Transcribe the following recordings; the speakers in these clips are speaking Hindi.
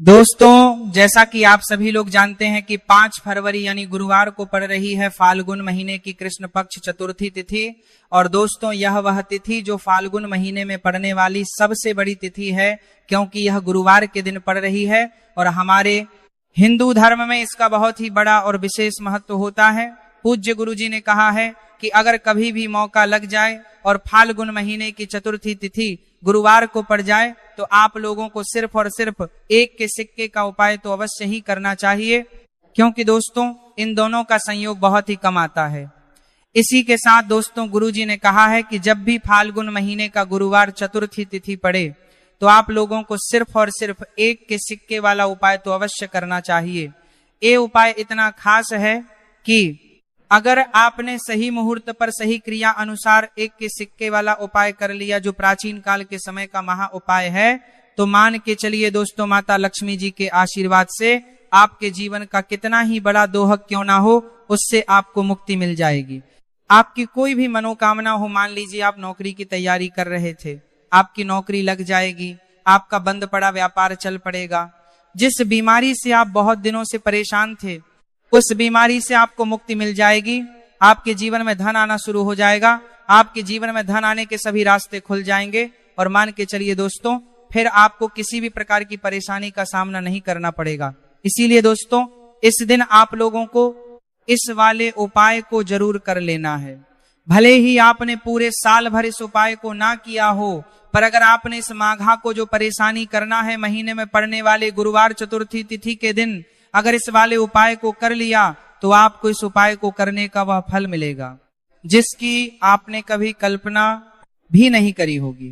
दोस्तों, जैसा कि आप सभी लोग जानते हैं कि 5 फरवरी यानी गुरुवार को पड़ रही है फाल्गुन महीने की कृष्ण पक्ष चतुर्थी तिथि। और दोस्तों, यह वह तिथि जो फाल्गुन महीने में पड़ने वाली सबसे बड़ी तिथि है, क्योंकि यह गुरुवार के दिन पड़ रही है। और हमारे हिंदू धर्म में इसका बहुत ही बड़ा और विशेष महत्व होता है। पूज्य गुरु जी ने कहा है कि अगर कभी भी मौका लग जाए और फाल्गुन महीने की चतुर्थी तिथि गुरुवार को पड़ जाए तो आप लोगों को सिर्फ और सिर्फ एक के सिक्के का उपाय तो अवश्य ही करना चाहिए, क्योंकि दोस्तों इन दोनों का संयोग बहुत ही कम आता है। इसी के साथ दोस्तों गुरुजी ने कहा है कि जब भी फाल्गुन महीने का गुरुवार चतुर्थी तिथि पड़े तो आप लोगों को सिर्फ और सिर्फ एक के सिक्के वाला उपाय तो अवश्य करना चाहिए। ये उपाय इतना खास है कि अगर आपने सही मुहूर्त पर सही क्रिया अनुसार एक के सिक्के वाला उपाय कर लिया, जो प्राचीन काल के समय का महा उपाय है, तो मान के चलिए दोस्तों माता लक्ष्मी जी के आशीर्वाद से आपके जीवन का कितना ही बड़ा दोहक क्यों ना हो, उससे आपको मुक्ति मिल जाएगी। आपकी कोई भी मनोकामना हो, मान लीजिए आप नौकरी की तैयारी कर रहे थे, आपकी नौकरी लग जाएगी, आपका बंद पड़ा व्यापार चल पड़ेगा। जिस बीमारी से आप बहुत दिनों से परेशान थे, उस बीमारी से आपको मुक्ति मिल जाएगी। आपके जीवन में धन आना शुरू हो जाएगा, आपके जीवन में धन आने के सभी रास्ते खुल जाएंगे। और मान के चलिए दोस्तों, फिर आपको किसी भी प्रकार की परेशानी का सामना नहीं करना पड़ेगा। इसीलिए दोस्तों इस दिन आप लोगों को इस वाले उपाय को जरूर कर लेना है। भले ही आपने पूरे साल भर इस उपाय को ना किया हो, पर अगर आपने इस माघा को जो परेशानी करना है, महीने में पड़ने वाले गुरुवार चतुर्थी तिथि के दिन अगर इस वाले उपाय को कर लिया तो आपको इस उपाय को करने का वह फल मिलेगा जिसकी आपने कभी कल्पना भी नहीं करी होगी।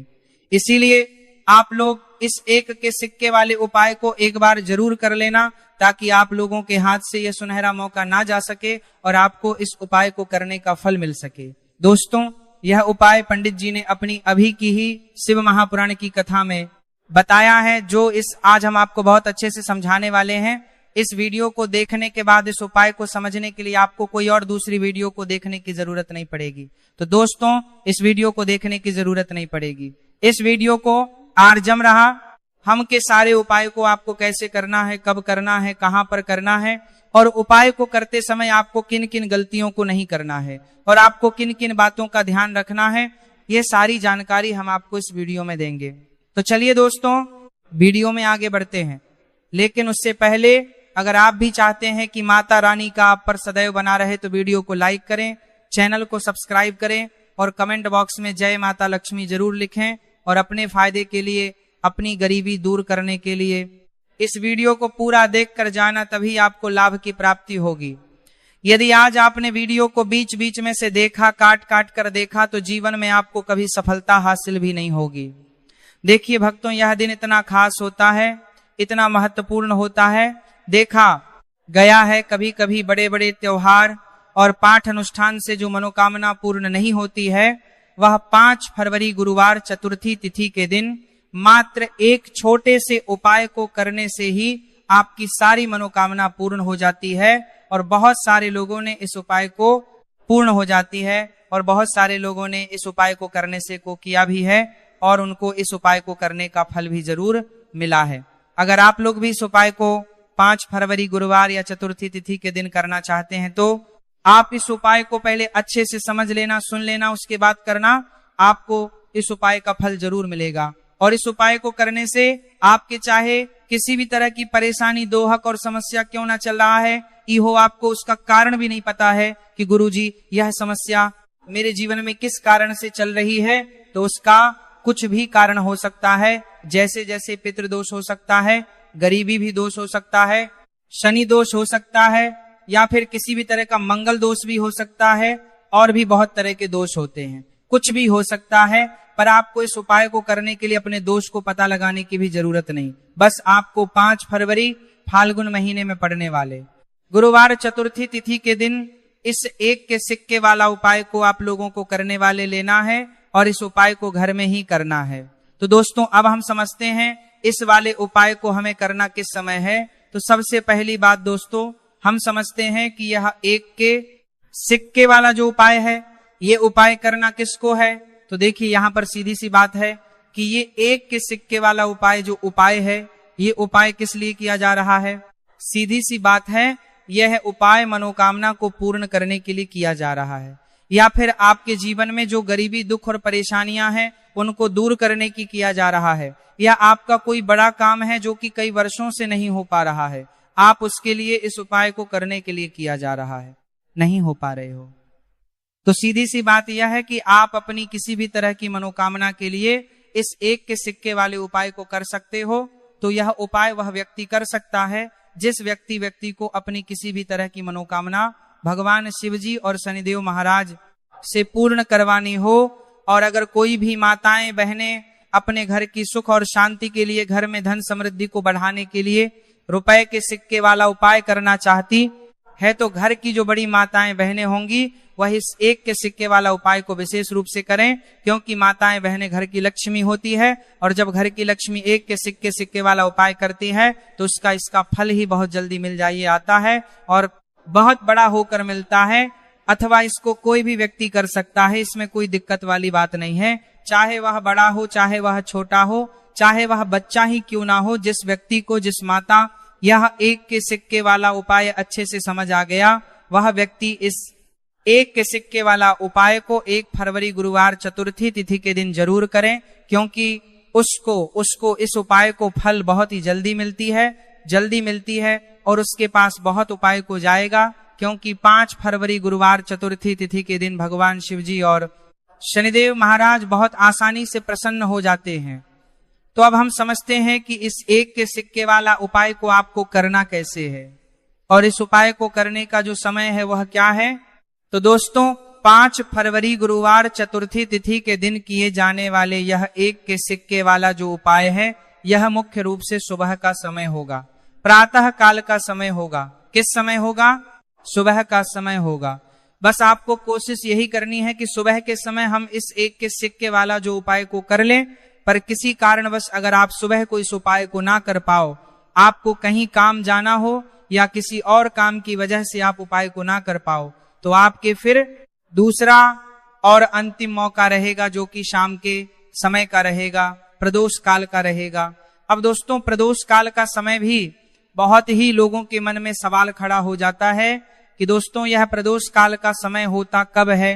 इसीलिए आप लोग इस एक के सिक्के वाले उपाय को एक बार जरूर कर लेना, ताकि आप लोगों के हाथ से यह सुनहरा मौका ना जा सके और आपको इस उपाय को करने का फल मिल सके। दोस्तों, यह उपाय पंडित जी ने अपनी अभी की ही शिव महापुराण की कथा में बताया है, जो इस आज हम आपको बहुत अच्छे से समझाने वाले हैं। इस वीडियो को देखने के बाद इस उपाय को समझने के लिए आपको कोई और दूसरी वीडियो को देखने की जरूरत नहीं पड़ेगी। तो दोस्तों इस वीडियो को देखने की जरूरत नहीं पड़ेगी। इस वीडियो को आरजम रहा हम के सारे उपाय को आपको कैसे करना है, कब करना है, कहां पर करना है, और उपाय को करते समय आपको किन किन गलतियों को नहीं करना है और आपको किन किन बातों का ध्यान रखना है, ये सारी जानकारी हम आपको इस वीडियो में देंगे। तो चलिए दोस्तों वीडियो में आगे बढ़ते हैं। लेकिन उससे पहले अगर आप भी चाहते हैं कि माता रानी का आप पर सदैव बना रहे तो वीडियो को लाइक करें, चैनल को सब्सक्राइब करें और कमेंट बॉक्स में जय माता लक्ष्मी जरूर लिखें। और अपने फायदे के लिए, अपनी गरीबी दूर करने के लिए इस वीडियो को पूरा देख कर जाना, तभी आपको लाभ की प्राप्ति होगी। यदि आज आपने वीडियो को बीच बीच में से देखा, काट काट कर देखा, तो जीवन में आपको कभी सफलता हासिल भी नहीं होगी। देखिए भक्तों, यह दिन इतना खास होता है, इतना महत्वपूर्ण होता है। देखा गया है कभी कभी बड़े बड़े त्योहार और पाठ अनुष्ठान से जो मनोकामना पूर्ण नहीं होती है, वह 5 फरवरी गुरुवार चतुर्थी तिथि के दिन मात्र एक छोटे से उपाय को करने से ही आपकी सारी मनोकामना पूर्ण हो जाती है। और बहुत सारे लोगों ने इस उपाय को पूर्ण हो जाती है और बहुत सारे लोगों ने इस उपाय को करने से को किया भी है और उनको इस उपाय को करने का फल भी जरूर मिला है। अगर आप लोग भी इस उपाय को 5 फरवरी गुरुवार या चतुर्थी तिथि के दिन करना चाहते हैं तो आप इस उपाय को पहले अच्छे से समझ लेना, सुन लेना, उसके बाद करना। आपको इस उपाय का फल जरूर मिलेगा। और इस उपाय को करने से आपके चाहे किसी भी तरह की परेशानी, दोहक और समस्या क्यों ना चल रहा है, हो आपको उसका कारण भी नहीं पता है कि गुरुजी यह समस्या मेरे जीवन में किस कारण से चल रही है, तो उसका कुछ भी कारण हो सकता है। जैसे जैसे पितृदोष हो सकता है, गरीबी भी दोष हो सकता है, शनि दोष हो सकता है, या फिर किसी भी तरह का मंगल दोष भी हो सकता है, और भी बहुत तरह के दोष होते हैं। कुछ भी हो सकता है, पर आपको इस उपाय को करने के लिए अपने दोष को पता लगाने की भी जरूरत नहीं। बस आपको 5 फरवरी फाल्गुन महीने में पड़ने वाले गुरुवार चतुर्थी तिथि के दिन इस एक के सिक्के वाला उपाय को आप लोगों को करने वाले लेना है और इस उपाय को घर में ही करना है। तो दोस्तों अब हम समझते हैं इस वाले उपाय को हमें करना किस समय है। तो सबसे पहली बात दोस्तों, हम समझते हैं कि यह एक के सिक्के वाला जो उपाय है, ये उपाय करना किसको है। तो देखिए यहाँ पर सीधी सी बात है कि ये एक के सिक्के वाला उपाय जो उपाय है, ये उपाय किस लिए किया जा रहा है? सीधी सी बात है, यह उपाय मनोकामना को पूर्ण करने के लिए किया जा रहा है, या फिर आपके जीवन में जो गरीबी, दुख और परेशानियां हैं उनको दूर करने की किया जा रहा है, या आपका कोई बड़ा काम है जो कि कई वर्षों से नहीं हो पा रहा है, आप उसके लिए इस उपाय को करने के लिए किया जा रहा है, नहीं हो पा रहे हो, तो सीधी सी बात यह है कि आप अपनी किसी भी तरह की मनोकामना के लिए इस एक के सिक्के वाले उपाय को कर सकते हो। तो यह उपाय वह व्यक्ति कर सकता है जिस व्यक्ति को अपनी किसी भी तरह की मनोकामना भगवान शिव जी और शनिदेव महाराज से पूर्ण करवानी हो। और अगर कोई भी माताएं बहनें अपने घर की सुख और शांति के लिए, घर में धन समृद्धि को बढ़ाने के लिए रुपए के सिक्के वाला उपाय करना चाहती है, तो घर की जो बड़ी माताएं बहनें होंगी वह इस एक के सिक्के वाला उपाय को विशेष रूप से करें, क्योंकि माताएं बहनें घर की लक्ष्मी होती है, और जब घर की लक्ष्मी एक के सिक्के वाला उपाय करती है तो इसका फल ही बहुत जल्दी मिल जाइए आता है, और बहुत बड़ा होकर मिलता है। अथवा इसको कोई भी व्यक्ति कर सकता है, इसमें कोई दिक्कत वाली बात नहीं है, चाहे वह बड़ा हो, चाहे वह छोटा हो, चाहे वह बच्चा ही क्यों ना हो। जिस व्यक्ति को, जिस माता यह एक के सिक्के वाला उपाय अच्छे से समझ आ गया, वह व्यक्ति इस एक के सिक्के वाला उपाय को 1 फरवरी गुरुवार चतुर्थी तिथि के दिन जरूर करें, क्योंकि उसको इस उपाय को फल बहुत ही जल्दी मिलती है और उसके पास बहुत उपाय को जाएगा, क्योंकि 5 फरवरी गुरुवार चतुर्थी तिथि के दिन भगवान शिव जी और शनिदेव महाराज बहुत आसानी से प्रसन्न हो जाते हैं। तो अब हम समझते हैं कि इस एक के सिक्के वाला उपाय को आपको करना कैसे है, और इस उपाय को करने का जो समय है वह क्या है। तो दोस्तों, 5 फरवरी गुरुवार चतुर्थी तिथि के दिन किए जाने वाले यह एक के सिक्के वाला जो उपाय है, यह मुख्य रूप से सुबह का समय होगा, प्रातः काल का समय होगा। किस समय होगा? सुबह का समय होगा। बस आपको कोशिश यही करनी है कि सुबह के समय हम इस एक के सिक्के वाला जो उपाय को कर लें। पर किसी कारणवश अगर आप सुबह को इस उपाय को ना कर पाओ, आपको कहीं काम जाना हो या किसी और काम की वजह से आप उपाय को ना कर पाओ, तो आपके फिर दूसरा और अंतिम मौका रहेगा, जो कि शाम के समय का रहेगा, प्रदोष काल का रहेगा। अब दोस्तों, प्रदोष काल का समय भी बहुत ही लोगों के मन में सवाल खड़ा हो जाता है कि दोस्तों, यह प्रदोष काल का समय होता कब है,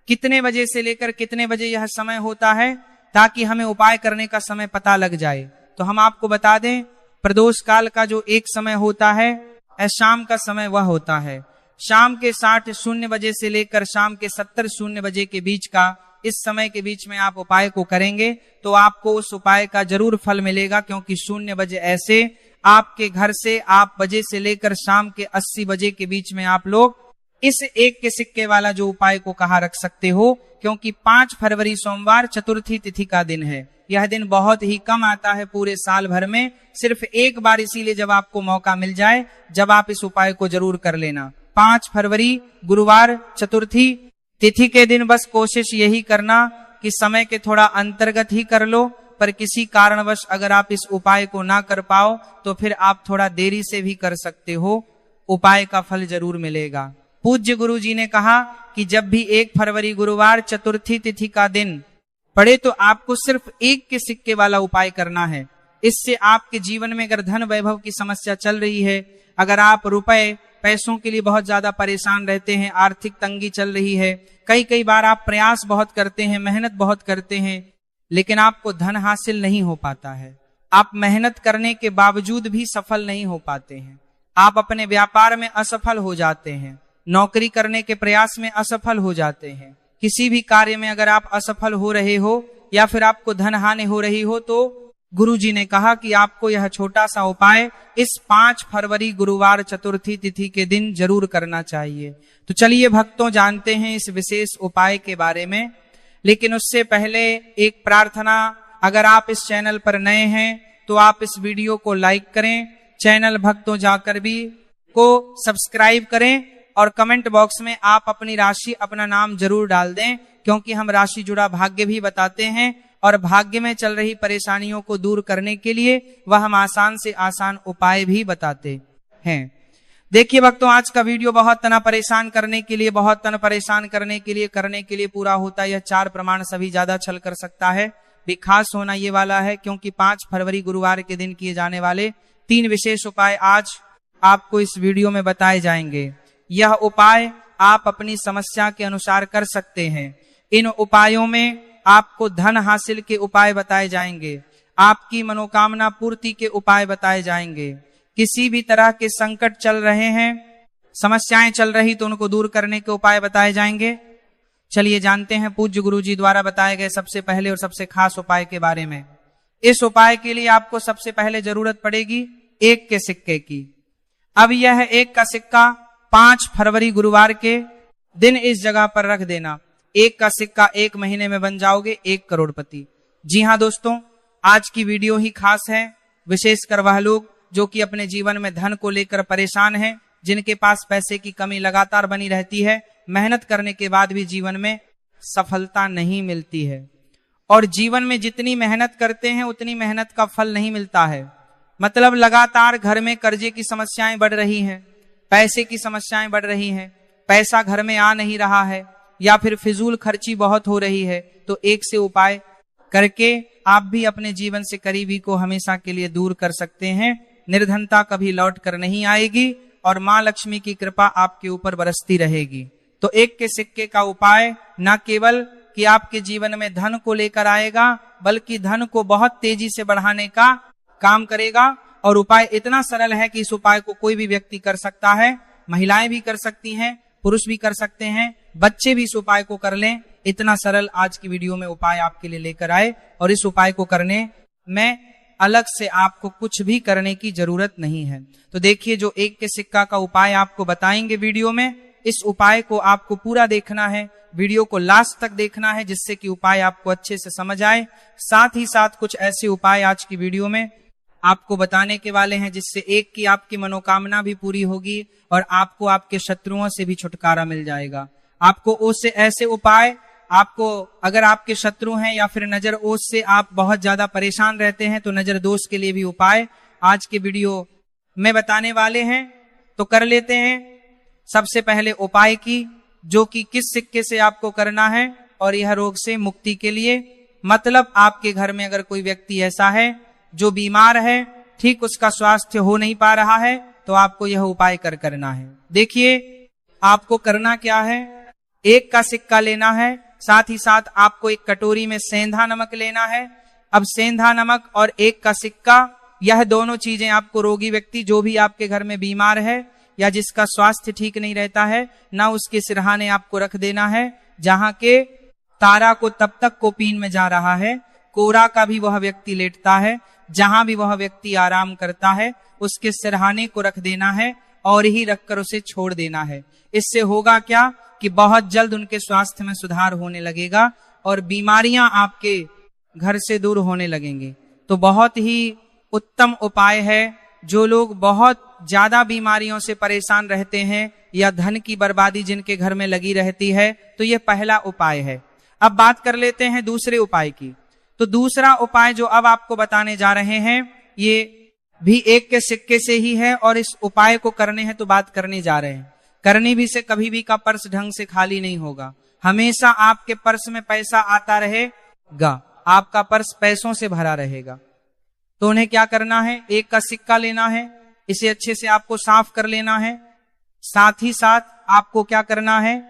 कितने बजे से लेकर कितने बजे यह समय होता है, ताकि हमें उपाय करने का समय पता लग जाए। तो हम आपको बता दें, प्रदोष काल का जो एक समय होता है, शाम का समय वह होता है। शाम के 60 बजे से लेकर शाम के 70 बजे के बीच का, इस समय के बीच में आप उपाय को करेंगे तो आपको उस उपाय का जरूर फल मिलेगा, क्योंकि 0 बजे ऐसे आपके घर से आप बजे से लेकर शाम के 80 बजे के बीच में आप लोग इस एक के सिक्के वाला जो उपाय को कहा रख सकते हो, क्योंकि 5 फरवरी सोमवार चतुर्थी तिथि का दिन है। यह दिन बहुत ही कम आता है पूरे साल भर में, सिर्फ एक बार, इसीलिए जब आपको मौका मिल जाए, जब आप इस उपाय को जरूर कर लेना। 5 फरवरी गुरुवार चतुर्थी तिथि के दिन बस कोशिश यही करना कि समय के थोड़ा अंतर्गत ही कर लो, पर किसी कारणवश अगर आप इस उपाय को ना कर पाओ तो फिर आप थोड़ा देरी से भी कर सकते हो, उपाय का फल जरूर मिलेगा। पूज्य गुरु जी ने कहा कि जब भी 1 फरवरी गुरुवार चतुर्थी तिथि का दिन पड़े तो आपको सिर्फ एक के सिक्के वाला उपाय करना है। इससे आपके जीवन में अगर धन वैभव की समस्या चल रही है, अगर आप रुपए पैसों के लिए बहुत ज्यादा परेशान रहते हैं, आर्थिक तंगी चल रही है, कई बार आप प्रयास बहुत करते हैं, मेहनत बहुत करते हैं, लेकिन आपको धन हासिल नहीं हो पाता है, आप मेहनत करने के बावजूद भी सफल नहीं हो पाते हैं, आप अपने व्यापार में असफल हो जाते हैं, नौकरी करने के प्रयास में असफल हो जाते हैं, किसी भी कार्य में अगर आप असफल हो रहे हो या फिर आपको धन हानि हो रही हो, तो गुरु जी ने कहा कि आपको यह छोटा सा उपाय इस 5 फरवरी गुरुवार चतुर्थी तिथि के दिन जरूर करना चाहिए। तो चलिए भक्तों, जानते हैं इस विशेष उपाय के बारे में, लेकिन उससे पहले एक प्रार्थना। अगर आप इस चैनल पर नए हैं तो आप इस वीडियो को लाइक करें, चैनल भक्तों जाकर भी को सब्सक्राइब करें, और कमेंट बॉक्स में आप अपनी राशि, अपना नाम जरूर डाल दें, क्योंकि हम राशि जुड़ा भाग्य भी बताते हैं और भाग्य में चल रही परेशानियों को दूर करने के लिए वह हम आसान से आसान उपाय भी बताते हैं। देखिए भक्तों, आज का वीडियो बहुत तना परेशान करने के लिए, बहुत तन परेशान करने के लिए पूरा होता है। यह 4 प्रमाण सभी ज्यादा छल कर सकता है, भी खास होना ये वाला है, क्योंकि 5 फरवरी गुरुवार के दिन किए जाने वाले 3 विशेष उपाय आज आपको इस वीडियो में बताए जाएंगे। यह उपाय आप अपनी समस्या के अनुसार कर सकते हैं। इन उपायों में आपको धन हासिल के उपाय बताए जाएंगे, आपकी मनोकामना पूर्ति के उपाय बताए जाएंगे। किसी भी तरह के संकट चल रहे हैं, समस्याएं चल रही तो उनको दूर करने के उपाय बताए जाएंगे। चलिए जानते हैं पूज्य गुरु जी द्वारा बताए गए सबसे पहले और सबसे खास उपाय के बारे में। इस उपाय के लिए आपको सबसे पहले जरूरत पड़ेगी 1 के सिक्के की। अब यह 1 का सिक्का 5 फरवरी गुरुवार के दिन इस जगह पर रख देना। 1 का सिक्का 1 महीने में बन जाओगे 1 करोड़पति। जी हाँ दोस्तों, आज की वीडियो ही खास है, विशेषकर वह लोग जो कि अपने जीवन में धन को लेकर परेशान हैं, जिनके पास पैसे की कमी लगातार बनी रहती है, मेहनत करने के बाद भी जीवन में सफलता नहीं मिलती है, और जीवन में जितनी मेहनत करते हैं उतनी मेहनत का फल नहीं मिलता है। मतलब लगातार घर में कर्जे की समस्याएं बढ़ रही हैं, पैसे की समस्याएं बढ़ रही हैं, पैसा घर में आ नहीं रहा है, या फिर फिजूल खर्ची बहुत हो रही है। तो 1 से उपाय करके आप भी अपने जीवन से करीबी को हमेशा के लिए दूर कर सकते हैं। निर्धनता कभी लौट कर नहीं आएगी और मां लक्ष्मी की कृपा आपके ऊपर बरसती रहेगी। तो 1 के सिक्के का उपाय न केवल कि आपके जीवन में धन को लेकर आएगा, बल्कि धन को बहुत तेजी से बढ़ाने का काम करेगा। और उपाय इतना सरल है कि इस उपाय को कोई भी व्यक्ति कर सकता है, महिलाएं भी कर सकती हैं, पुरुष भी कर सकते हैं, बच्चे भी इस उपाय को कर लें। इतना सरल आज की वीडियो में उपाय आपके लिए लेकर आए, और इस उपाय को करने में अलग से आपको कुछ भी करने की जरूरत नहीं है। तो देखिए, जो 1 के सिक्का का उपाय आपको बताएंगे वीडियो में, इस उपाय को आपको पूरा देखना है, वीडियो को लास्ट तक देखना है, जिससे कि उपाय आपको अच्छे से समझ आए। साथ ही साथ कुछ ऐसे उपाय आज की वीडियो में आपको बताने के वाले हैं जिससे 1 की आपकी मनोकामना भी पूरी होगी और आपको आपके शत्रुओं से भी छुटकारा मिल जाएगा। आपको ओस से ऐसे उपाय, आपको अगर आपके शत्रु हैं या फिर नजर ओस से आप बहुत ज्यादा परेशान रहते हैं, तो नजर दोष के लिए भी उपाय आज के वीडियो में बताने वाले हैं। तो कर लेते हैं सबसे पहले उपाय की, जो कि किस सिक्के से आपको करना है, और यह रोग से मुक्ति के लिए। मतलब आपके घर में अगर कोई व्यक्ति ऐसा है जो बीमार है, ठीक उसका स्वास्थ्य हो नहीं पा रहा है, तो आपको यह उपाय करना है। देखिए, आपको करना क्या है, 1 का सिक्का लेना है, साथ ही साथ आपको एक कटोरी में सेंधा नमक लेना है। अब सेंधा नमक और 1 का सिक्का, यह दोनों चीजें आपको रोगी व्यक्ति जो भी आपके घर में बीमार है या जिसका स्वास्थ्य ठीक नहीं रहता है, ना उसके सिरहाने आपको रख देना है। जहां के तारा को तब तक कोपीन में जा रहा है, कोरा का भी वह व्यक्ति लेटता है, जहां भी वह व्यक्ति आराम करता है, उसके सिरहाने को रख देना है और ही रखकर उसे छोड़ देना है। इससे होगा क्या कि बहुत जल्द उनके स्वास्थ्य में सुधार होने लगेगा और बीमारियां आपके घर से दूर होने लगेंगी। तो बहुत ही उत्तम उपाय है। जो लोग बहुत ज्यादा बीमारियों से परेशान रहते हैं या धन की बर्बादी जिनके घर में लगी रहती है, तो यह पहला उपाय है। अब बात कर लेते हैं दूसरे उपाय की। तो दूसरा उपाय जो अब आपको बताने जा रहे हैं, ये भी 1 के सिक्के से ही है, और इस उपाय को करने हैं तो बात करने जा रहे हैं। करने भी से कभी भी का पर्स ढंग से खाली नहीं होगा, हमेशा आपके पर्स में पैसा आता रहेगा, आपका पर्स पैसों से भरा रहेगा। तो उन्हें क्या करना है, 1 का सिक्का लेना है, इसे अच्छे से आपको साफ कर लेना है। साथ ही साथ आपको क्या करना है,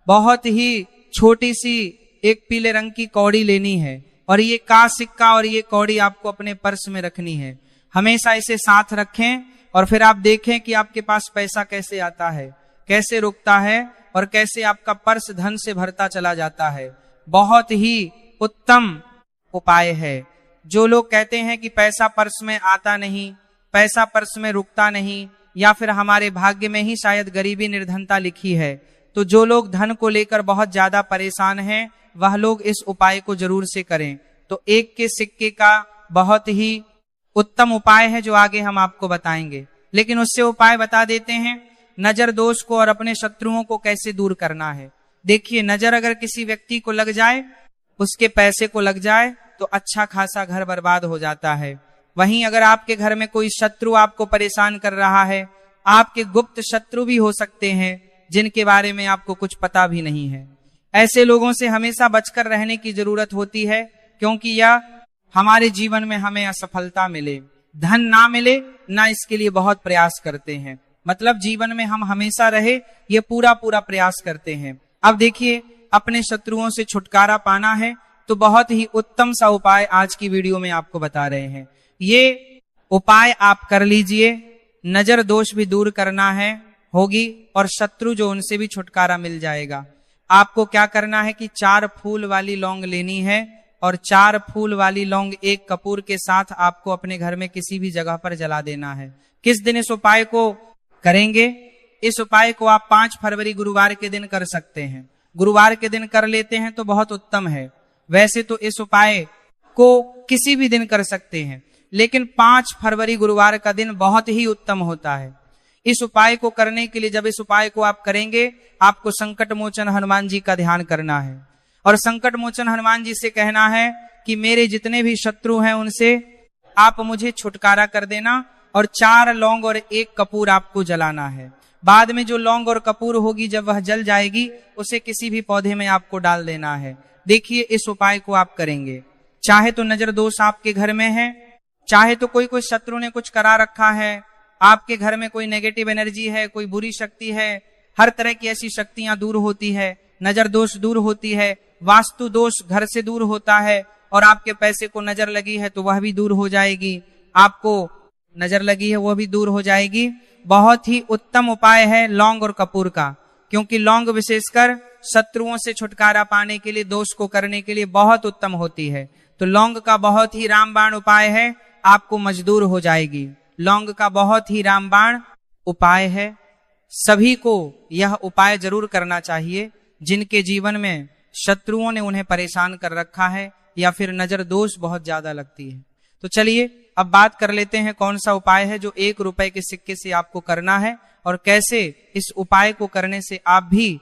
बहुत ही छोटी सी एक पीले रंग की कौड़ी लेनी है, और ये का सिक्का और ये कौड़ी आपको अपने पर्स में रखनी है। हमेशा इसे साथ रखें और फिर आप देखें कि आपके पास पैसा कैसे आता है, कैसे रुकता है, और कैसे आपका पर्स धन से भरता चला जाता है। बहुत ही उत्तम उपाय है। जो लोग कहते हैं कि पैसा पर्स में आता नहीं, पैसा पर्स में रुकता नहीं, या फिर हमारे भाग्य में ही शायद गरीबी निर्धनता लिखी है, तो जो लोग धन को लेकर बहुत ज्यादा परेशान हैं, वह लोग इस उपाय को जरूर से करें। तो 1 के सिक्के का बहुत ही उत्तम उपाय है जो आगे हम आपको बताएंगे, लेकिन उससे उपाय बता देते हैं नजर दोष को और अपने शत्रुओं को कैसे दूर करना है। देखिए, नजर अगर किसी व्यक्ति को लग जाए, उसके पैसे को लग जाए, तो अच्छा खासा घर बर्बाद हो जाता है। वहीं अगर आपके घर में कोई शत्रु आपको परेशान कर रहा है, आपके गुप्त शत्रु भी हो सकते हैं जिनके बारे में आपको कुछ पता भी नहीं है, ऐसे लोगों से हमेशा बचकर रहने की जरूरत होती है। क्योंकि यह हमारे जीवन में हमें असफलता मिले, धन ना मिले ना, इसके लिए बहुत प्रयास करते हैं। मतलब जीवन में हम हमेशा रहे, ये पूरा प्रयास करते हैं। अब देखिए, अपने शत्रुओं से छुटकारा पाना है तो बहुत ही उत्तम सा उपाय आज की वीडियो में आपको बता रहे हैं। ये उपाय आप कर लीजिए, नजर दोष भी दूर करना है होगी और शत्रु जो उनसे भी छुटकारा मिल जाएगा। आपको क्या करना है कि 4 फूल वाली लौंग लेनी है और 4 फूल वाली लौंग एक कपूर के साथ आपको अपने घर में किसी भी जगह पर जला देना है। किस दिन इस उपाय को करेंगे? इस उपाय को आप 5 फरवरी गुरुवार के दिन कर सकते हैं। गुरुवार के दिन कर लेते हैं तो बहुत उत्तम है। वैसे तो इस उपाय को किसी भी दिन कर सकते हैं, लेकिन 5 फरवरी गुरुवार का दिन बहुत ही उत्तम होता है। इस उपाय को करने के लिए जब इस उपाय को आप करेंगे, आपको संकट मोचन हनुमान जी का ध्यान करना है और संकट मोचन हनुमान जी से कहना है कि मेरे जितने भी शत्रु हैं उनसे आप मुझे छुटकारा कर देना, और 4 लौंग और 1 कपूर आपको जलाना है। बाद में जो लौंग और कपूर होगी, जब वह जल जाएगी, उसे किसी भी पौधे में आपको डाल देना है। देखिए, इस उपाय को आप करेंगे, चाहे तो नजर दोष आपके घर में है, चाहे तो कोई शत्रु ने कुछ करा रखा है, आपके घर में कोई नेगेटिव एनर्जी है, कोई बुरी शक्ति है, हर तरह की ऐसी शक्तियां दूर होती है, नजर दोष दूर होती है, वास्तु दोष घर से दूर होता है, और आपके पैसे को नजर लगी है तो वह भी दूर हो जाएगी, आपको नजर लगी है वह भी दूर हो जाएगी। बहुत ही उत्तम उपाय है लौंग और कपूर का, क्योंकि लौंग विशेषकर शत्रुओं से छुटकारा पाने के लिए, दोष को करने के लिए बहुत उत्तम होती है। तो लौंग का बहुत ही रामबाण उपाय है, आपको मजदूर हो जाएगी। लौंग का बहुत ही रामबाण उपाय है। सभी को यह उपाय जरूर करना चाहिए जिनके जीवन में शत्रुओं ने उन्हें परेशान कर रखा है या फिर नजर दोष बहुत ज्यादा लगती है। तो चलिए अब बात कर लेते हैं कौन सा उपाय है जो 1 रुपए के सिक्के से आपको करना है, और कैसे इस उपाय को करने से आप भी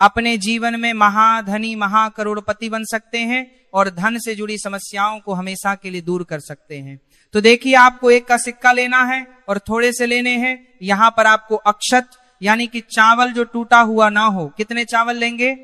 अपने जीवन में महाधनी महाकरोड़पति बन सकते हैं और धन से जुड़ी समस्याओं को हमेशा के लिए दूर कर सकते हैं। तो देखिए, आपको 1 का सिक्का लेना है और थोड़े से लेने हैं। यहां पर आपको अक्षत यानी कि चावल जो टूटा हुआ ना हो, कितने चावल लेंगे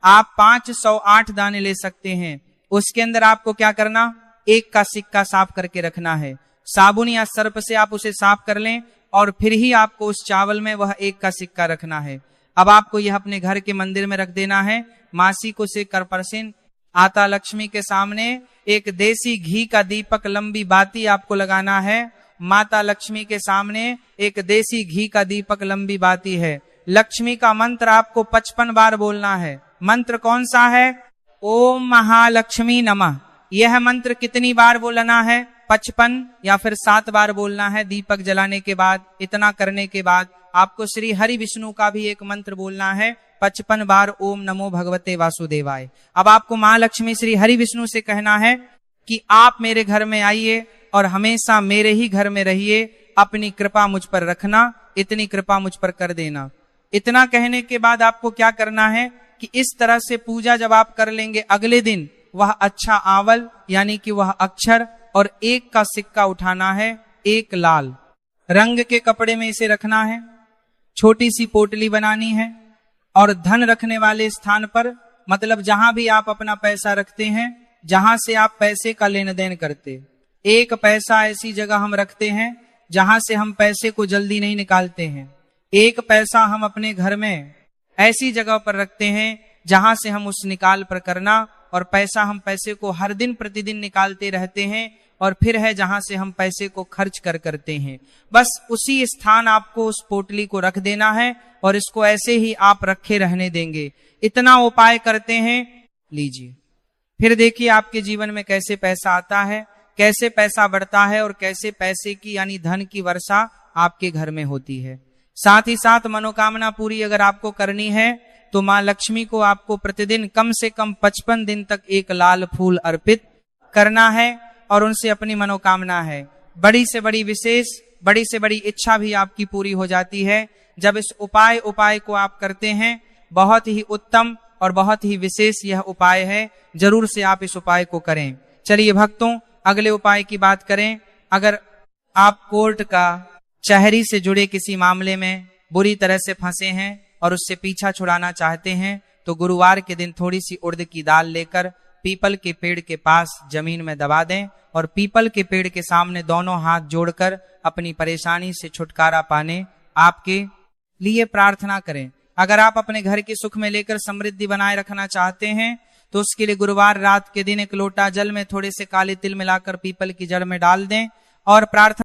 आप? 508 दाने ले सकते हैं। उसके अंदर आपको क्या करना, 1 का सिक्का साफ करके रखना है। साबुन या सर्फ से आप उसे साफ कर लें और फिर ही आपको उस चावल में वह 1 का सिक्का रखना है। अब आपको यह अपने घर के मंदिर में रख देना है। मासी को से करपरसिन आता लक्ष्मी के सामने एक देसी घी का दीपक लंबी बाती आपको लगाना है। माता लक्ष्मी के सामने एक देसी घी का दीपक लंबी बाती है। लक्ष्मी का मंत्र आपको 55 बार बोलना है। मंत्र कौन सा है? ओम महालक्ष्मी नमः। यह मंत्र कितनी बार बोलना है? 55 या फिर 7 बार बोलना है दीपक जलाने के बाद। इतना करने के बाद आपको श्री हरि विष्णु का भी एक मंत्र बोलना है 55 बार, ओम नमो भगवते वासुदेवाय। अब आपको माँ लक्ष्मी श्री हरि विष्णु से कहना है कि आप मेरे घर में आइए और हमेशा मेरे ही घर में रहिए, अपनी कृपा मुझ पर रखना, इतनी कृपा मुझ पर कर देना। इतना कहने के बाद आपको क्या करना है कि इस तरह से पूजा जब आप कर लेंगे, अगले दिन वह अच्छा आवल यानी कि वह अक्षर और 1 का सिक्का उठाना है, 1 लाल रंग के कपड़े में इसे रखना है। छोटी सी पोटली बनानी है और धन रखने वाले स्थान पर, मतलब जहां भी आप अपना पैसा रखते हैं, जहां से आप पैसे का लेन देन करते, 1 पैसा ऐसी जगह हम रखते हैं जहां से हम पैसे को जल्दी नहीं निकालते हैं। 1 पैसा हम अपने घर में ऐसी जगह पर रखते हैं जहां से हम उस निकाल पर करना, और पैसा हम पैसे को हर दिन प्रतिदिन निकालते रहते हैं, और फिर है जहां से हम पैसे को खर्च करते हैं। बस उसी स्थान आपको उस पोटली को रख देना है और इसको ऐसे ही आप रखे रहने देंगे। इतना उपाय करते हैं, लीजिए। फिर देखिए आपके जीवन में कैसे पैसा आता है, कैसे पैसा बढ़ता है और कैसे पैसे की यानी धन की वर्षा आपके घर में होती है। साथ ही साथ मनोकामना पूरी अगर आपको करनी है तो माँ लक्ष्मी को आपको प्रतिदिन कम से कम 55 दिन तक 1 लाल फूल अर्पित करना है और उनसे अपनी मनोकामना है। बड़ी से बड़ी विशेष, बड़ी से बड़ी इच्छा भी आपकी पूरी हो जाती है जब इस उपाय को आप करते हैं। बहुत ही उत्तम और बहुत ही विशेष यह उपाय है, जरूर से आप इस उपाय को करें। चलिए भक्तों, अगले उपाय की बात करें। अगर आप कोर्ट का कचहरी से जुड़े किसी मामले में बुरी तरह से फंसे हैं और उससे पीछा छुड़ाना चाहते हैं तो गुरुवार के दिन थोड़ी सी उड़द की दाल लेकर पीपल के पेड़ के पास जमीन में दबा दें और पीपल के पेड़ के सामने दोनों हाथ जोड़कर अपनी परेशानी से छुटकारा पाने आपके लिए प्रार्थना करें। अगर आप अपने घर के सुख में लेकर समृद्धि बनाए रखना चाहते हैं तो उसके लिए गुरुवार रात के दिन 1 लोटा जल में थोड़े से काले तिल मिलाकर पीपल की जड़ में डाल दें और प्रार्थना